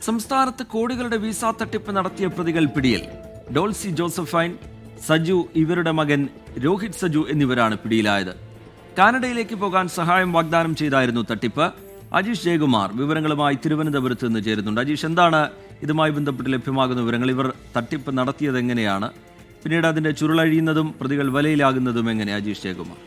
സംസ്ഥാനത്ത് കോടികളുടെ വിസ തട്ടിപ്പ് നടത്തിയ പ്രതികൾ പിടിയിൽ. ഡോൾസി ജോസഫൈൻ, സജു, ഇവരുടെ മകൻ രോഹിത് സജു എന്നിവരാണ് പിടിയിലായത്. കാനഡയിലേക്ക് പോകാൻ സഹായം വാഗ്ദാനം ചെയ്തായിരുന്നു തട്ടിപ്പ്. അജീഷ് ജയകുമാർ വിവരങ്ങളുമായി തിരുവനന്തപുരത്ത് നിന്ന് ചേരുന്നുണ്ട്. അജീഷ്, എന്താണ് ഇതുമായി ബന്ധപ്പെട്ട് ലഭ്യമാകുന്ന വിവരങ്ങൾ? ഇവർ തട്ടിപ്പ് നടത്തിയത് എങ്ങനെയാണ്? പിന്നീട് അതിന്റെ ചുരുളഴിയുന്നതും പ്രതികൾ വലയിലാകുന്നതും എങ്ങനെ? അജീഷ് ജയകുമാർ.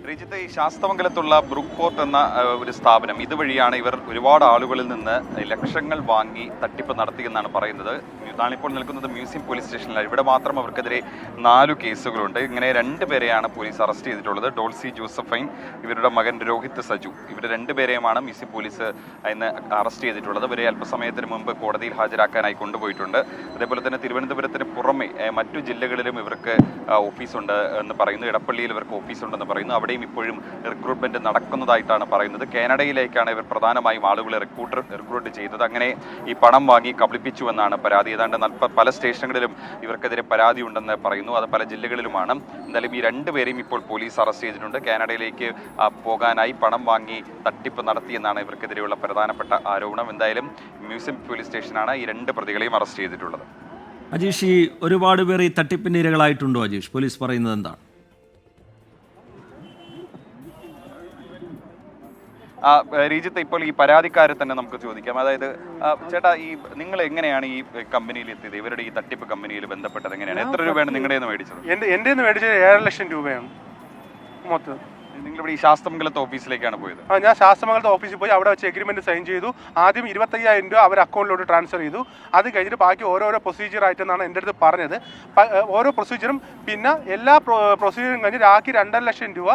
ശ്രീജിത്ത്, ഈ ശാസ്തമംഗലത്തുള്ള ബ്രൂക്ക് പോർട്ട് എന്ന ഒരു സ്ഥാപനം, ഇതുവഴിയാണ് ഇവർ ഒരുപാട് ആളുകളിൽ നിന്ന് ലക്ഷങ്ങൾ വാങ്ങി തട്ടിപ്പ് നടത്തിയെന്നാണ് പറയുന്നത്. ഞാനിപ്പോൾ നിൽക്കുന്നത് മ്യൂസിയം പോലീസ് സ്റ്റേഷനിലാണ്. ഇവിടെ മാത്രം അവർക്കെതിരെ 4 കേസുകളുണ്ട്. ഇങ്ങനെ 2 പേരെയാണ് പോലീസ് അറസ്റ്റ് ചെയ്തിട്ടുള്ളത്. ഡോൾസി ജോസഫൈൻ, ഇവരുടെ മകൻ രോഹിത് സജു, ഇവർ 2 പേരെയുമാണ് മ്യൂസിയം പോലീസ് ഇന്ന് അറസ്റ്റ് ചെയ്തിട്ടുള്ളത്. ഇവരെ അല്പസമയത്തിന് മുമ്പ് കോടതിയിൽ ഹാജരാക്കാനായി കൊണ്ടുപോയിട്ടുണ്ട്. അതേപോലെ തന്നെ തിരുവനന്തപുരത്തിന് പുറമെ മറ്റു ജില്ലകളിലും ഇവർക്ക് ഓഫീസുണ്ട് എന്ന് പറയുന്നു. ഇടപ്പള്ളിയിൽ ഇവർക്ക് ഓഫീസുണ്ടെന്ന് പറയുന്നു. അവിടെയും ഇപ്പോഴും റിക്രൂട്ട്മെന്റ് നടക്കുന്നതായിട്ടാണ് പറയുന്നത്. കാനഡയിലേക്കാണ് ഇവർ പ്രധാനമായും ആളുകളെ റിക്രൂട്ട് ചെയ്തത്. അങ്ങനെ ഈ പണം വാങ്ങി കബളിപ്പിച്ചുവെന്നാണ് പരാതി. ഏതാണ്ട് പല സ്റ്റേഷനുകളിലും ഇവർക്കെതിരെ പരാതി ഉണ്ടെന്ന് പറയുന്നു. അത് പല ജില്ലകളിലുമാണ്. എന്തായാലും ഈ 2 പേരെയും ഇപ്പോൾ പോലീസ് അറസ്റ്റ് ചെയ്തിട്ടുണ്ട്. കാനഡയിലേക്ക് പോകാനായി പണം വാങ്ങി തട്ടിപ്പ് നടത്തിയെന്നാണ് ഇവർക്കെതിരെയുള്ള പ്രധാനപ്പെട്ട ആരോപണം. എന്തായാലും മ്യൂസിയം പോലീസ് സ്റ്റേഷനാണ് ഈ 2 പ്രതികളെയും അറസ്റ്റ് ചെയ്തിട്ടുള്ളത്. അജീഷ്, ഈ ഒരുപാട് പേർ ഈ തട്ടിപ്പിന് ഇരകളായിട്ടുണ്ടോ? അജീഷ്, പോലീസ് പറയുന്നത് എന്താണ്? രീജിത്ത്, ഇപ്പോൾ ഈ പരാതിക്കാരെ തന്നെ നമുക്ക് ചോദിക്കാം. അതായത് ചേട്ടാ, ഈ നിങ്ങൾ എങ്ങനെയാണ് ഈ കമ്പനിയിൽ എത്തിയത്? ഇവരുടെ ഈ തട്ടിപ്പ് കമ്പനിയിൽ ബന്ധപ്പെട്ടത് എങ്ങനെയാണ്? എത്ര രൂപയാണ് നിങ്ങളുടെ നിന്ന് മേടിച്ചത്? എൻ്റെ മേടിച്ചത് 7 ലക്ഷം രൂപയാണ് മൊത്തം. നിങ്ങളിവിടെ ഈ ശാസ്തമംഗലത്തെ ഓഫീസിലേക്കാണ് പോയത്? ഞാൻ ശാസ്തമംഗലത്തെ ഓഫീസിൽ പോയി അവിടെ വെച്ച് എഗ്രിമെന്റ് സൈൻ ചെയ്തു. ആദ്യം 25,000 രൂപ അവർ അക്കൗണ്ടിലോട്ട് ട്രാൻസ്ഫർ ചെയ്തു. അത് കഴിഞ്ഞിട്ട് ബാക്കി ഓരോരോ പ്രൊസീജിയർ ആയിട്ടെന്നാണ് എൻ്റെ അടുത്ത് പറഞ്ഞത്. ഓരോ പ്രൊസീജിയറും പിന്നെ എല്ലാ പ്രൊസീജിയറും കഴിഞ്ഞ് ബാക്കി 2.5 ലക്ഷം രൂപ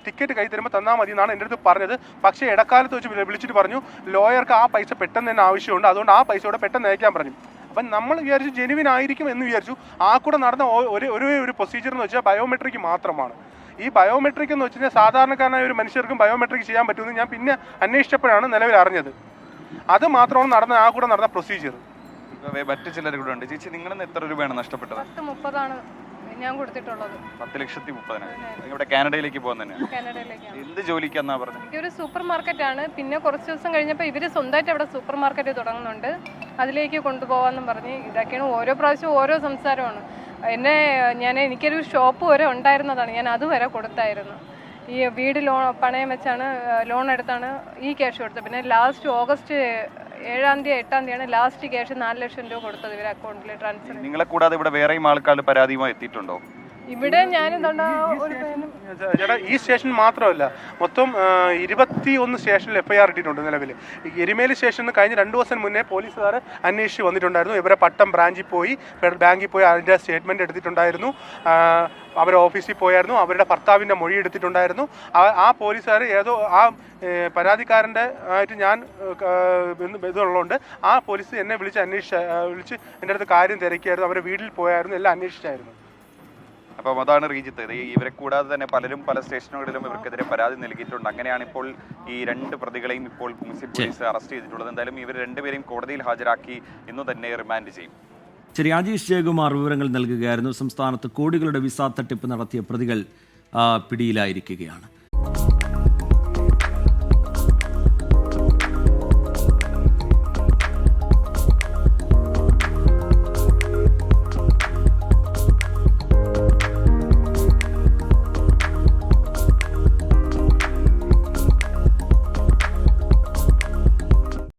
ടിക്കറ്റ് കൈ തരുമ്പോൾ തന്നാൽ മതി എന്നാണ് എൻ്റെ അടുത്ത് പറഞ്ഞത്. പക്ഷേ ഇടക്കാലത്ത് വെച്ച് വിളിച്ചിട്ട് പറഞ്ഞു ലോയർക്ക് ആ പൈസ പെട്ടെന്ന് തന്നെ ആവശ്യമുണ്ട്, അതുകൊണ്ട് ആ പൈസ കൂടെ പെട്ടെന്ന് അയക്കാൻ പറഞ്ഞു. അപ്പം നമ്മൾ വിചാരിച്ചു ജെനുവിൻ ആയിരിക്കും എന്ന് വിചാരിച്ചു. ആ കൂടെ നടന്ന ഒരു പ്രൊസീജിയർ എന്ന് വെച്ചാൽ ബയോമെട്രിക് മാത്രമാണ്. ഈ ബയോമെട്രിക് എന്ന് വെച്ചാൽ സാധാരണക്കാരനായ ഒരു മനുഷ്യർക്കും ബയോമെട്രിക് ചെയ്യാൻ പറ്റുമെന്ന് ഞാൻ പിന്നെ അന്വേഷിച്ചപ്പോഴാണ് നിലവിൽ അറിഞ്ഞത്. അത് മാത്രമാണ് ആ കൂടെ നടന്ന പ്രൊസീജിയർ. മറ്റു ചിലർ കൂടെ ഉണ്ട്. ചേച്ചി, നിങ്ങളിൽ എത്ര രൂപയാണ് നഷ്ടപ്പെട്ടത്? 30,000 ഞാൻ കൊടുത്തിട്ടുള്ളത്. 10,30,000. ഇവിടെ കാനഡയിലേക്ക് പോകാൻ തന്നെയാണ്? എന്ത് ജോലിക്കാന്നാ പറഞ്ഞത്? എനിക്കൊരു സൂപ്പർ മാർക്കറ്റ് ആണ്. പിന്നെ കുറച്ച് ദിവസം കഴിഞ്ഞപ്പോൾ ഇവര് സ്വന്തമായിട്ട് അവിടെ സൂപ്പർ മാർക്കറ്റ് തുടങ്ങുന്നുണ്ട്, അതിലേക്ക് കൊണ്ടുപോകാമെന്നും പറഞ്ഞ്. ഇതൊക്കെയാണ് ഓരോ പ്രാവശ്യവും ഓരോ സംസാരമാണ്. എനിക്കൊരു ഷോപ്പ് വരെ ഉണ്ടായിരുന്നതാണ്, ഞാൻ അതുവരെ കൊടുത്തായിരുന്നു. ഈ വീട് പണയം വെച്ചാണ് ലോൺ എടുത്താണ് ഈ ക്യാഷ് കൊടുത്തത്. പിന്നെ ലാസ്റ്റ് ഓഗസ്റ്റ് 7-ാം തീയതി 8-ാം തീയതിയാണ് ലാസ്റ്റ് ക്യാഷ് 4 ലക്ഷം രൂപ കൊടുത്തത് ഇവർ അക്കൗണ്ടിൽ ട്രാൻസ്ഫർ. നിങ്ങളെ കൂടാതെ ഇവിടെ വേറെയും ആൾക്കാർ പരാതിയുമായി എത്തിയിട്ടുണ്ടോ? ഇവിടെ ഞാൻ ചേട്ടാ, ഈ സ്റ്റേഷൻ മാത്രമല്ല, മൊത്തം 21 സ്റ്റേഷനിൽ FIR ഇട്ടിട്ടുണ്ട് നിലവിൽ. എരുമേലി സ്റ്റേഷനിൽ കഴിഞ്ഞ 2 ദിവസം മുന്നേ പോലീസുകാർ അന്വേഷിച്ച് വന്നിട്ടുണ്ടായിരുന്നു. ഇവരെ പട്ടം ബ്രാഞ്ചിൽ പോയി, ബാങ്കിൽ പോയി അതിൻ്റെ സ്റ്റേറ്റ്മെൻറ്റ് എടുത്തിട്ടുണ്ടായിരുന്നു. അവർ ഓഫീസിൽ പോയായിരുന്നു, അവരുടെ ഭർത്താവിൻ്റെ മൊഴി എടുത്തിട്ടുണ്ടായിരുന്നു. ആ പോലീസുകാർ ഏതോ ആ പരാതിക്കാരൻ്റെ ആയിട്ട് ഞാൻ ഇതുള്ളതുകൊണ്ട് ആ പോലീസ് എന്നെ വിളിച്ച് എൻ്റെ അടുത്ത് കാര്യം തിരക്കിയായിരുന്നു. അവരുടെ വീട്ടിൽ പോയായിരുന്നു, എല്ലാം അന്വേഷിച്ചായിരുന്നു. അപ്പം അതാണ് ശ്രീജിത്ത്. ഇവരെ കൂടാതെ തന്നെ പലരും പല സ്റ്റേഷനുകളിലും ഇവർക്കെതിരെ പരാതി നൽകിയിട്ടുണ്ട്. അങ്ങനെയാണ് ഇപ്പോൾ ഈ 2 പ്രതികളെയും ഇപ്പോൾ മ്യൂസിയം പോലീസ് അറസ്റ്റ് ചെയ്തിട്ടുള്ളത്. എന്തായാലും ഇവർ 2 പേരെയും കോടതിയിൽ ഹാജരാക്കി ഇന്നു തന്നെ റിമാൻഡ് ചെയ്യും. ശരി, അജീഷ് ജയകുമാർ വിവരങ്ങൾ നൽകുകയായിരുന്നു. സംസ്ഥാനത്ത് കോടികളുടെ വിസ തട്ടിപ്പ് നടത്തിയ പ്രതികൾ പിടിയിലായിരിക്കുകയാണ്.